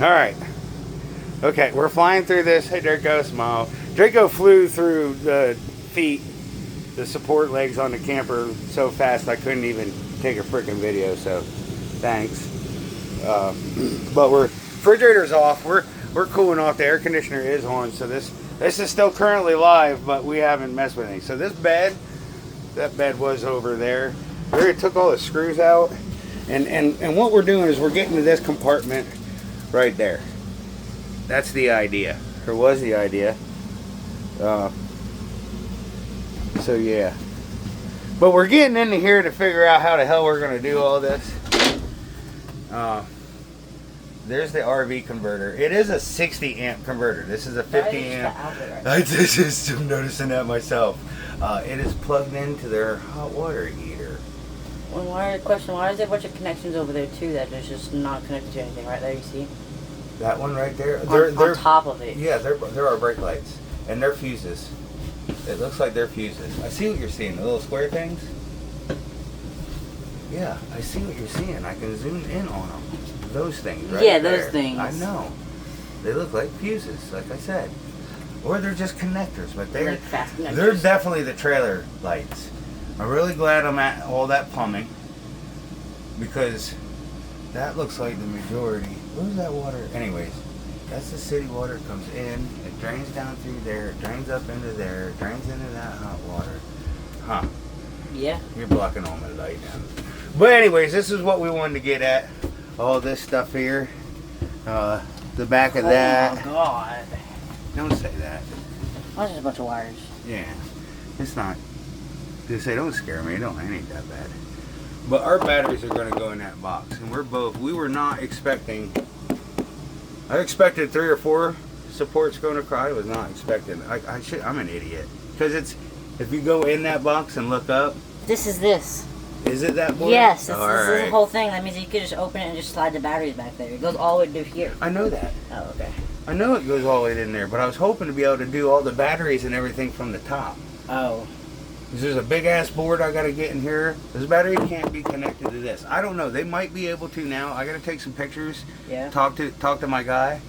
All right. Okay, we're flying through this. Hey, Draco, smile. Draco flew through the feet, the support legs on the camper so fast I couldn't even take a freaking video, so thanks. But refrigerator's off. We're cooling off. The air conditioner is on, so this is still currently live, but we haven't messed with anything. So this bed, that bed was over there. We already took all the screws out, and what we're doing is we're getting to this compartment right there. That's the idea, or was the idea. So yeah, but we're getting into here to figure out how the hell we're gonna do all this. There's the RV converter. It is a 60 amp converter. This is a 50 amp. I just am noticing that myself. It is plugged into their hot water heater. Well, why is there a bunch of connections over there too that is just not connected to anything? Right there, you see. That one right there. On top of it. Yeah, there are brake lights, and they're fuses. It looks like they're fuses. I see what you're seeing. The little square things. Yeah, I see what you're seeing. I can zoom in on them. Those things, right? Yeah, there. those things. I know. They look like fuses, like I said, or they're just connectors. But they're like fast connectors. They're definitely the trailer lights. I'm really glad I'm at all that plumbing, because that looks like the majority. Where's that water? Anyways, that's the city water. It comes in, it drains down through there, it drains up into there, it drains into that hot water. Huh. Yeah. You're blocking all my light down. But anyways, this is what we wanted to get at. All this stuff here. The back of that. Oh my god. Don't say that. That's just a bunch of wires. Yeah. It's not. Just say, don't scare me. It ain't that bad. But our batteries are going to go in that box. And we were not expecting. I expected 3 or 4 supports going across. I was not expecting. I'm an idiot. Because if you go in that box and look up. This is this. Is it that board? Yes, this is right. the whole thing. That means you could just open it and just slide the batteries back there. It goes all the way to here. I know that. Oh, okay. I know it goes all the way in there, but I was hoping to be able to do all the batteries and everything from the top. Oh. There's a big ass board I gotta get in here. This battery can't be connected to this. I don't know. They might be able to now. I gotta take some pictures. Yeah. Talk to my guy,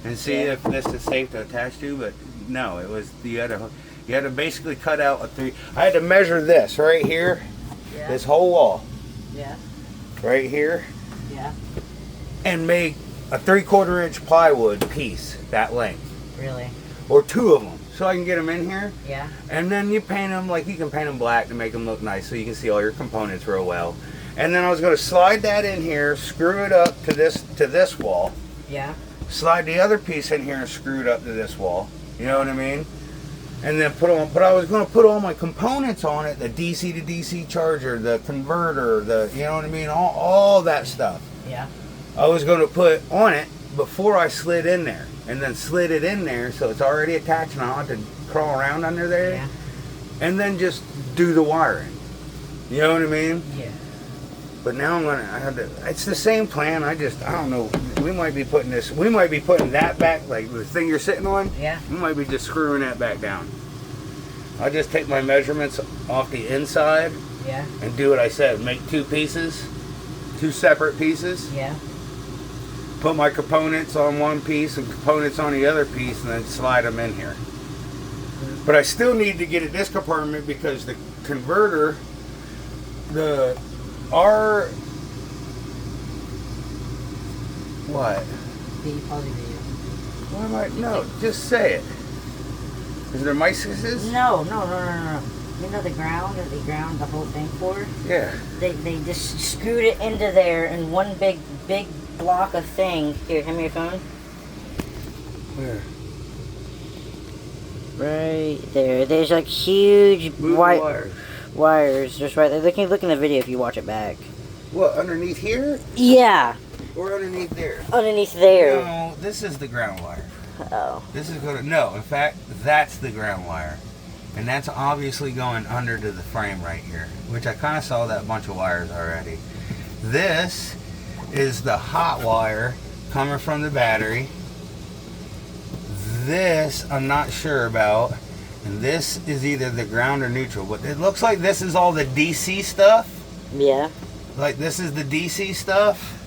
and see if this is safe to attach to. But no, it was you had to basically cut out a 3. I had to measure this right here. Yeah. This whole wall. Yeah. Right here. Yeah. And make a 3/4 inch plywood piece that length. Really? Or 2 of them, so I can get them in here. Yeah. And then you paint them, like you can paint them black to make them look nice so you can see all your components real well. And then I was going to slide that in here, screw it up to this wall. Yeah. Slide the other piece in here and screw it up to this wall. You know what I mean? And then but I was going to put all my components on it, the DC to DC charger, the converter, you know what I mean? All that stuff. Yeah. I was going to put on it before I slid in there, and then slid it in there so it's already attached and I don't have to crawl around under there. Yeah. And then just do the wiring. You know what I mean? Yeah. But now it's the same plan. I don't know. We might be putting that back, like the thing you're sitting on. Yeah. We might be just screwing that back down. I'll just take my measurements off the inside. Yeah. And do what I said. Make 2 pieces, 2 separate pieces. Yeah. Put my components on one piece and components on the other piece, and then slide them in here. But I still need to get at this compartment because the converter, what? What am I? No, just say it. Is there mice? No. You know the ground the whole thing for? Yeah. They just screwed it into there in one big block of thing. Here, hand me your phone. Where? Right there. There's like huge wires just right there. Look in the video if you watch it back. What, underneath here? Yeah. Or underneath there? Underneath there. No, this is the ground wire. Oh. This is no, in fact, that's the ground wire. And that's obviously going under to the frame right here, which I kind of saw that bunch of wires already. This is the hot wire coming from the battery. This I'm not sure about. And this is either the ground or neutral. But it looks like this is all the DC stuff. Yeah. Like this is the DC stuff.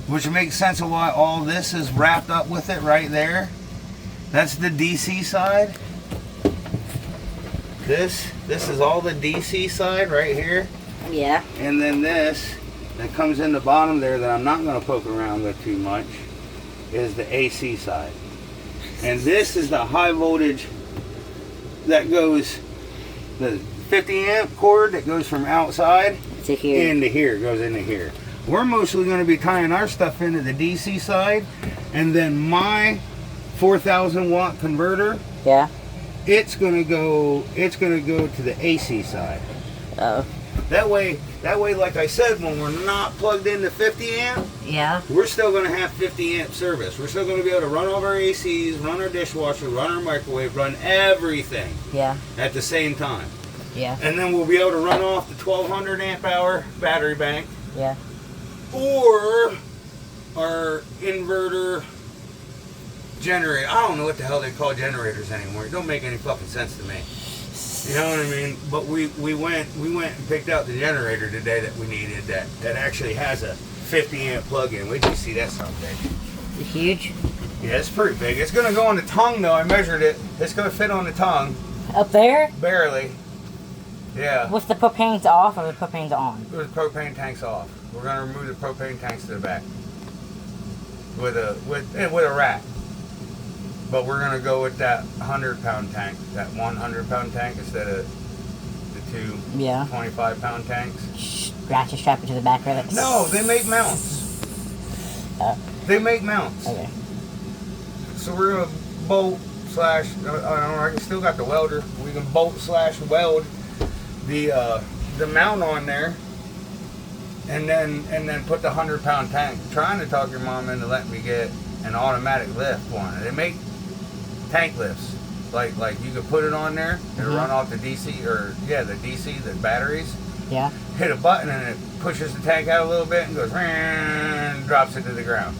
which makes sense of why all this is wrapped up with it right there. That's the DC side. This is all the DC side right here. Yeah. And then this that comes in the bottom there that I'm not going to poke around with too much is the AC side. And this is the high voltage that goes, the 50 amp cord that goes from outside To here. into here, goes into here. We're mostly going to be tying our stuff into the DC side, and then my 4,000 watt converter, Yeah. it's going to go to the AC side. Oh. That way, like I said, when we're not plugged into 50 amp, Yeah. we're still going to have 50 amp service. We're still going to be able to run all of our ACs, run our dishwasher, run our microwave, run everything Yeah. at the same time. Yeah. And then we'll be able to run off the 1200 amp hour battery bank Yeah. or our inverter generator. I don't know what the hell they call generators anymore. It don't make any fucking sense to me. You know what I mean? But we went and picked out the generator today that we needed that actually has a 50 amp plug-in. Wait till you see that something big. Huge. Yeah, it's pretty big. It's gonna go on the tongue though. I measured it. It's gonna fit on the tongue. Up there? Barely. Yeah. With the propane's off or the propane's on? With the propane tanks off. We're gonna remove the propane tanks to the back. With a rack. But we're gonna go with that 100-pound tank, that 100-pound tank instead of the two 25-pound tanks. Ratchet strap it to the back of it? No, they make mounts. They make mounts. Okay. So we're gonna bolt slash. I don't know. I still got the welder. We can bolt slash weld the mount on there, and then put the 100-pound tank. I'm trying to talk your mom into letting me get an automatic lift one. They make tank lifts. Like you could put it on there, it'll run off the DC, the DC, the batteries. Yeah. Hit a button and it pushes the tank out a little bit and goes and drops it to the ground.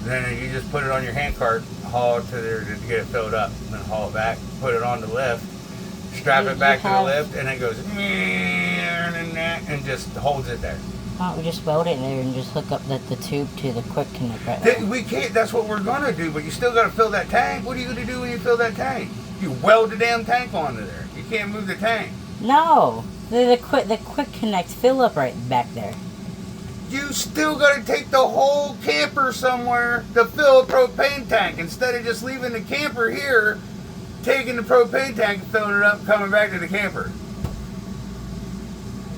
Then you just put it on your hand cart, haul it to there to get it filled up, then haul it back, put it on the lift, strap it back to the lift, and it goes and just holds it there. Why don't we just weld it in there and just hook up the tube to the quick connect right there? We can't. That's what we're gonna do, but you still gotta fill that tank. What are you gonna do when you fill that tank? You weld the damn tank onto there. You can't move the tank. No, the quick connect fill up right back there. You still gotta take the whole camper somewhere to fill a propane tank instead of just leaving the camper here, taking the propane tank and filling it up, coming back to the camper.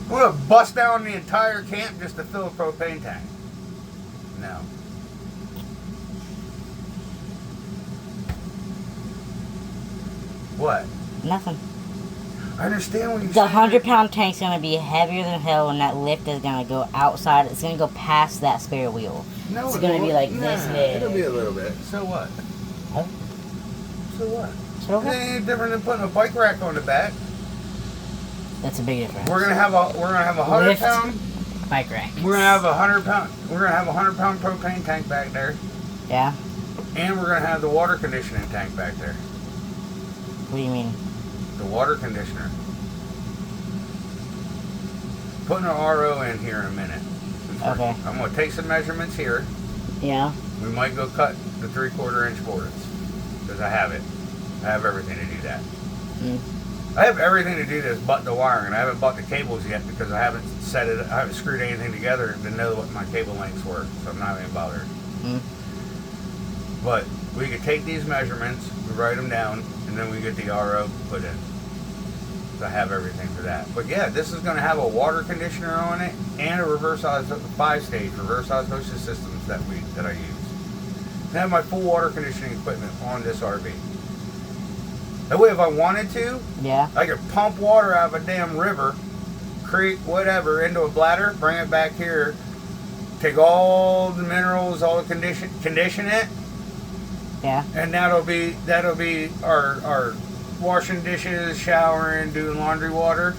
We're gonna bust down the entire camp just to fill a propane tank. No. What? Nothing. I understand what you're The saying. 100-pound tank's gonna be heavier than hell, and that lift is gonna go outside. It's gonna go past that spare wheel. No, It's it gonna won't. be like Nah, this big. It'll be a little bit. So what? Oh. So what? So It ain't any different than putting a bike rack on the back. that's a big difference. We're gonna have a 100-pound. Bike rack. We're gonna have a 100-pound. We're gonna have a 100-pound propane tank back there, Yeah. and we're gonna have the water conditioning tank back there. What do you mean? The water conditioner. Putting an RO in here in a minute. Okay. I'm gonna take some measurements here. Yeah. We might go cut the 3/4 inch boards because I have it. I have everything to do that. Mm. I have everything to do this but the wiring. I haven't bought the cables yet because I haven't set it. I haven't screwed anything together to know what my cable lengths were, so I'm not even bothered. Mm. But we could take these measurements, we write them down, and then we get the RO put in. So I have everything for that. But yeah, this is going to have a water conditioner on it and a reverse 5-stage reverse osmosis systems that I use. I have my full water conditioning equipment on this RV. That way, if I wanted to, Yeah. I could pump water out of a damn river, creek, whatever, into a bladder, bring it back here, take all the minerals, all the condition it, Yeah. and that'll be our washing dishes, showering, doing laundry water,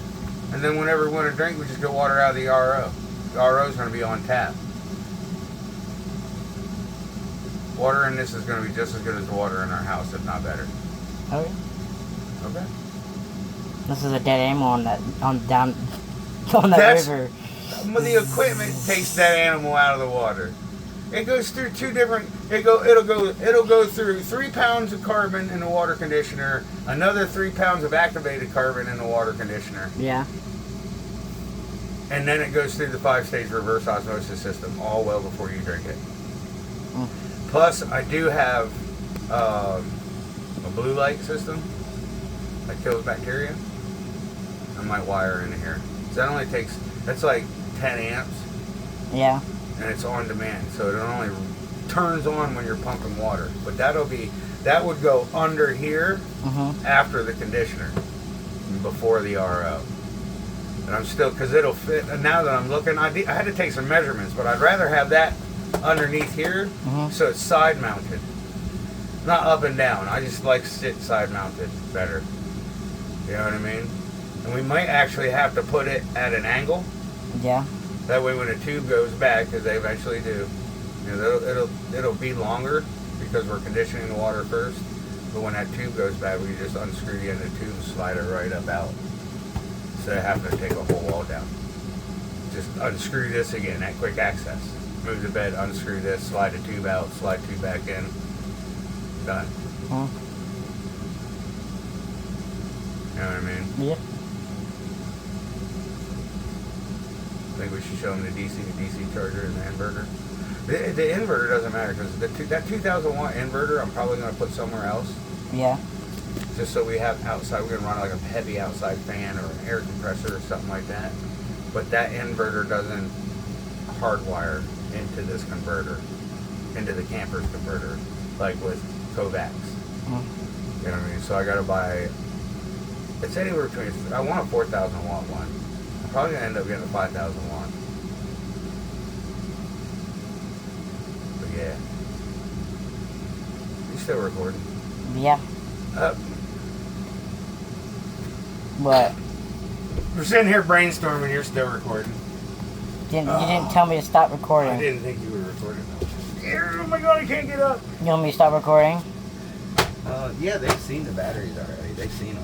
and then whenever we want to drink, we just get water out of the RO. The RO is going to be on tap. Water in this is going to be just as good as the water in our house, if not better. Okay. Okay. This is a dead animal on that down on that That's- river. But the equipment takes that animal out of the water. It goes through two different. It'll go through 3 pounds of carbon in the water conditioner, another 3 pounds of activated carbon in the water conditioner, Yeah. and then it goes through the 5-stage reverse osmosis system, all well before you drink it. Mm. Plus, I do have a blue light system that kills bacteria. I might wire into here. So that only takes. That's like 10 amps. Yeah. And it's on demand, so it only turns on when you're pumping water. But that would go under here after the conditioner, before the RO. And I'm still, because it'll fit. And now that I'm looking, I had to take some measurements, but I'd rather have that underneath here, so it's side mounted, not up and down. I just like sit side mounted better. You know what I mean? And we might actually have to put it at an angle. Yeah. That way, when a tube goes back, because they eventually do, you know, it'll be longer because we're conditioning the water first. But when that tube goes back, we can just unscrew the end of the tube and slide it right up out, instead of having to take a whole wall down. Just unscrew this again, that quick access. Move the bed, unscrew this, slide the tube out, slide tube back in. Done. You know what I mean? Yeah. I think we should show them the DC to DC charger and the inverter. The inverter doesn't matter because that 2,000 watt inverter I'm probably going to put somewhere else. Yeah. Just so we have outside, we're going to run like a heavy outside fan or an air compressor or something like that. But that inverter doesn't hardwire into this converter, into the camper's converter, like with Kovacs. You know what I mean? So I got to buy, it's anywhere between, I want a 4,000 watt one. I'm probably going to end up getting a 5,000 watt. But yeah. You still recording? Yeah. What? We're sitting here brainstorming, you're still recording. You didn't tell me to stop I recording. didn't think you were recording. Oh my god, I can't get up. You want me to stop recording? Yeah, they've seen the batteries already. They've seen them.